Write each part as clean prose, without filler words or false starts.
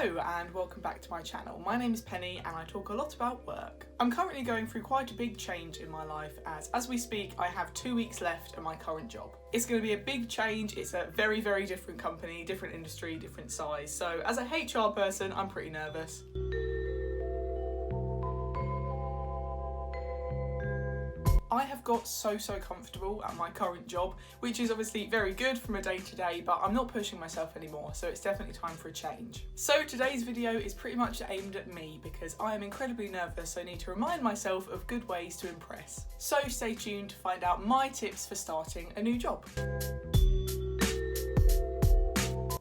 Hello and welcome back to my channel. My name is Penny and I talk a lot about work. I'm currently going through quite a big change in my life as we speak I have 2 weeks left at my current job. It's going to be a big change, it's a very different company, different industry, different size, so as a HR person I'm pretty nervous. I have got so comfortable at my current job, which is obviously very good from a day to day, but I'm not pushing myself anymore, so it's definitely time for a change. So today's video is pretty much aimed at me because I am incredibly nervous, so I need to remind myself of good ways to impress. So stay tuned to find out my tips for starting a new job.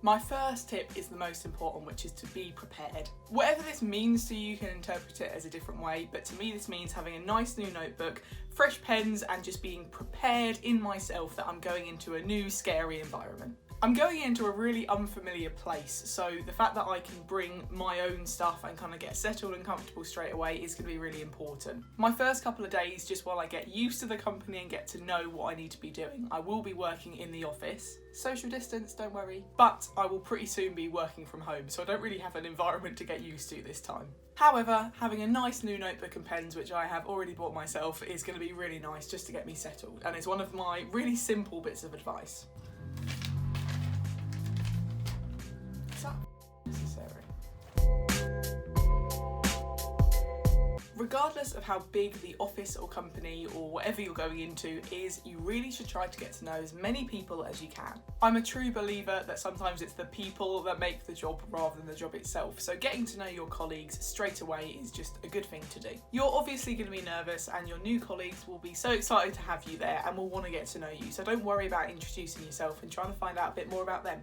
My first tip is the most important, which is to be prepared. Whatever this means to you, you can interpret it as a different way, but to me this means having a nice new notebook, fresh pens, and just being prepared in myself that I'm going into a new scary environment. I'm going into a really unfamiliar place, so the fact that I can bring my own stuff and kind of get settled and comfortable straight away is going to be really important. My first couple of days, just while I get used to the company and get to know what I need to be doing, I will be working in the office. Social distance, don't worry. But I will pretty soon be working from home, so I don't really have an environment to get used to this time. However, having a nice new notebook and pens, which I have already bought myself, is going to be really nice just to get me settled, and it's one of my really simple bits of advice. Necessary. Regardless of how big the office or company or whatever you're going into is, you really should try to get to know as many people as you can. I'm a true believer that sometimes it's the people that make the job rather than the job itself, so getting to know your colleagues straight away is just a good thing to do. You're obviously going to be nervous and your new colleagues will be so excited to have you there and will want to get to know you, so don't worry about introducing yourself and trying to find out a bit more about them.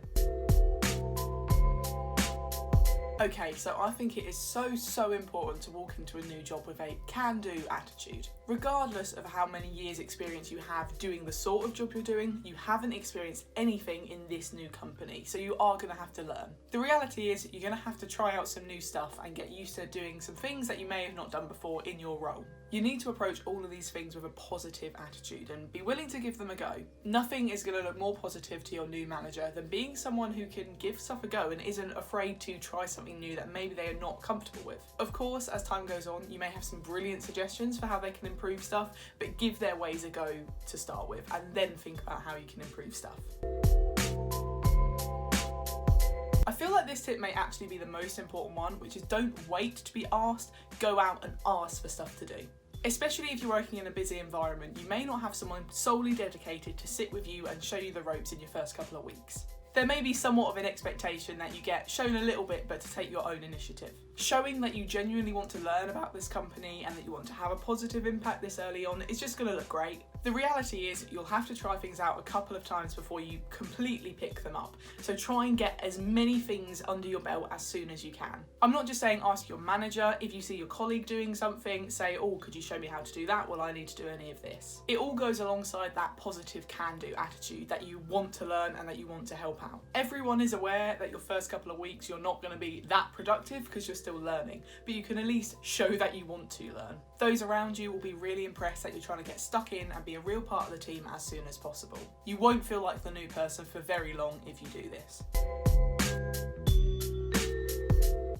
Okay, so I think it is so important to walk into a new job with a can-do attitude. Regardless of how many years experience you have doing the sort of job you're doing, you haven't experienced anything in this new company, so you are going to have to learn. The reality is you're going to have to try out some new stuff and get used to doing some things that you may have not done before in your role. You need to approach all of these things with a positive attitude and be willing to give them a go. Nothing is going to look more positive to your new manager than being someone who can give stuff a go and isn't afraid to try something new that maybe they are not comfortable with. Of course, as time goes on, you may have some brilliant suggestions for how they can improve stuff, but give their ways a go to start with and then think about how you can improve stuff. I feel like this tip may actually be the most important one, which is don't wait to be asked, go out and ask for stuff to do. Especially if you're working in a busy environment, you may not have someone solely dedicated to sit with you and show you the ropes in your first couple of weeks. There may be somewhat of an expectation that you get shown a little bit, but to take your own initiative. Showing that you genuinely want to learn about this company and that you want to have a positive impact this early on is just going to look great. The reality is you'll have to try things out a couple of times before you completely pick them up. So try and get as many things under your belt as soon as you can. I'm not just saying ask your manager. If you see your colleague doing something, say, oh, could you show me how to do that? Well, I need to do any of this. It all goes alongside that positive can-do attitude that you want to learn and that you want to help out. Everyone is aware that your first couple of weeks you're not going to be that productive because you're still learning, but you can at least show that you want to learn. Those around you will be really impressed that you're trying to get stuck in and be a real part of the team as soon as possible. You won't feel like the new person for very long if you do this.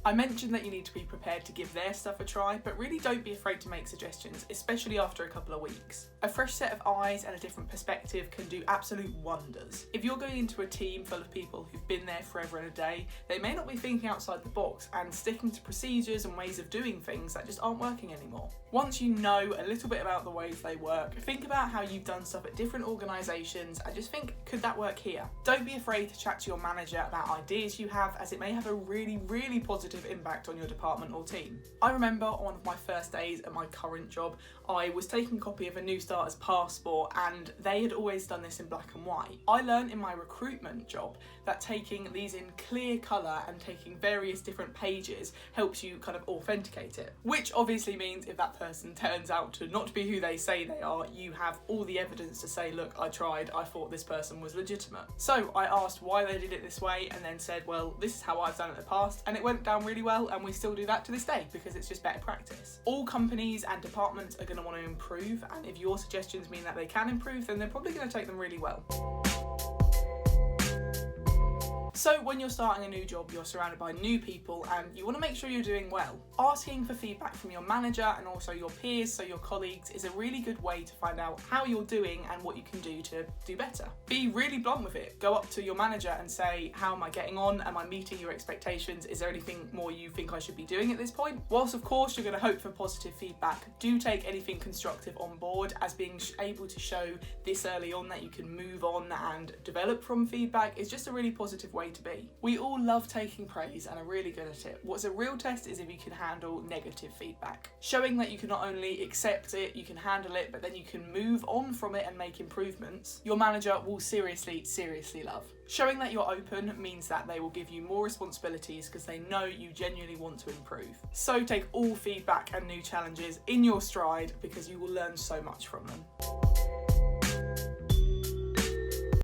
I mentioned that you need to be prepared to give their stuff a try, but really don't be afraid to make suggestions, especially after a couple of weeks. A fresh set of eyes and a different perspective can do absolute wonders. If you're going into a team full of people who've been there forever and a day, they may not be thinking outside the box and sticking to procedures and ways of doing things that just aren't working anymore. Once you know a little bit about the ways they work, think about how you've done stuff at different organisations and just think, could that work here? Don't be afraid to chat to your manager about ideas you have, as it may have a really positive impact on your department or team. I remember on one of my first days at my current job, I was taking a copy of a new starter's passport and they had always done this in black and white. I learned in my recruitment job that taking these in clear colour and taking various different pages helps you kind of authenticate it, which obviously means if that person turns out to not be who they say they are, you have all the evidence to say, look, I tried, I thought this person was legitimate. So I asked why they did it this way and then said, well, this is how I've done it in the past, and it went down really well, and we still do that to this day because it's just better practice. All companies and departments are going to want to improve, and if your suggestions mean that they can improve, then they're probably going to take them really well. So when you're starting a new job, you're surrounded by new people and you want to make sure you're doing well. Asking for feedback from your manager and also your peers, so your colleagues, is a really good way to find out how you're doing and what you can do to do better. Be really blunt with it. Go up to your manager and say, how am I getting on? Am I meeting your expectations? Is there anything more you think I should be doing at this point? Whilst of course you're going to hope for positive feedback, do take anything constructive on board, as being able to show this early on that you can move on and develop from feedback is just a really positive way to be. We all love taking praise and are really good at it. What's a real test is if you can handle negative feedback. Showing that you can not only accept it, you can handle it, but then you can move on from it and make improvements, your manager will seriously love. Showing that you're open means that they will give you more responsibilities because they know you genuinely want to improve. So take all feedback and new challenges in your stride because you will learn so much from them.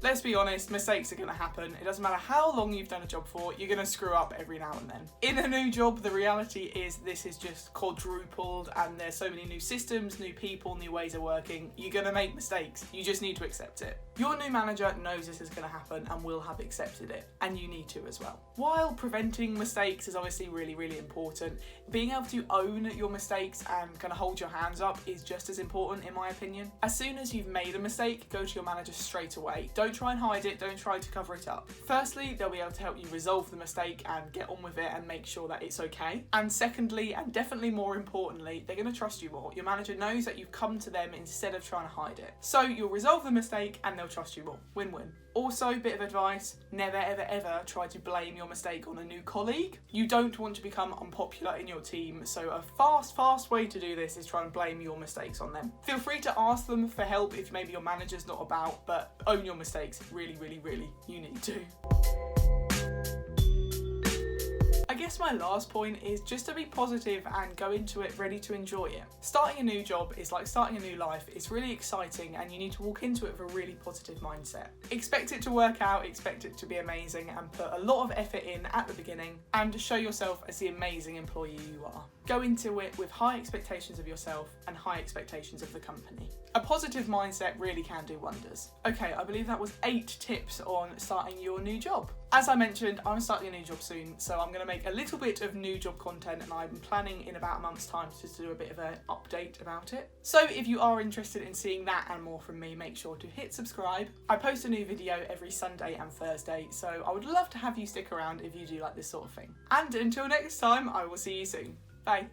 Let's be honest, mistakes are going to happen. It doesn't matter how long you've done a job for, you're going to screw up every now and then. In a new job, the reality is this is just quadrupled and there's so many new systems, new people, new ways of working. You're going to make mistakes. You just need to accept it. Your new manager knows this is going to happen and will have accepted it, and you need to as well. While preventing mistakes is obviously really important, being able to own your mistakes and kind of hold your hands up is just as important in my opinion. As soon as you've made a mistake, go to your manager straight away. Don't try and hide it, don't try to cover it up. Firstly, they'll be able to help you resolve the mistake and get on with it and make sure that it's okay. And secondly, and definitely more importantly, they're going to trust you more. Your manager knows that you've come to them instead of trying to hide it. So you'll resolve the mistake and they'll trust you more. Win-win. Also, bit of advice, never ever try to blame your mistake on a new colleague. You don't want to become unpopular in your team, so a fast way to do this is try and blame your mistakes on them. Feel free to ask them for help if maybe your manager's not about, but own your mistakes. Really, you need to. I guess my last point is just to be positive and go into it ready to enjoy it. Starting a new job is like starting a new life. It's really exciting and you need to walk into it with a really positive mindset. Expect it to work out, expect it to be amazing, and put a lot of effort in at the beginning and show yourself as the amazing employee you are. Go into it with high expectations of yourself and high expectations of the company. A positive mindset really can do wonders. Okay, I believe that was 8 tips on starting your new job. As I mentioned, I'm starting a new job soon, so I'm going to make a little bit of new job content and I'm planning in about a month's time to do a bit of an update about it. So if you are interested in seeing that and more from me, make sure to hit subscribe. I post a new video every Sunday and Thursday, so I would love to have you stick around if you do like this sort of thing. And until next time, I will see you soon. Bye.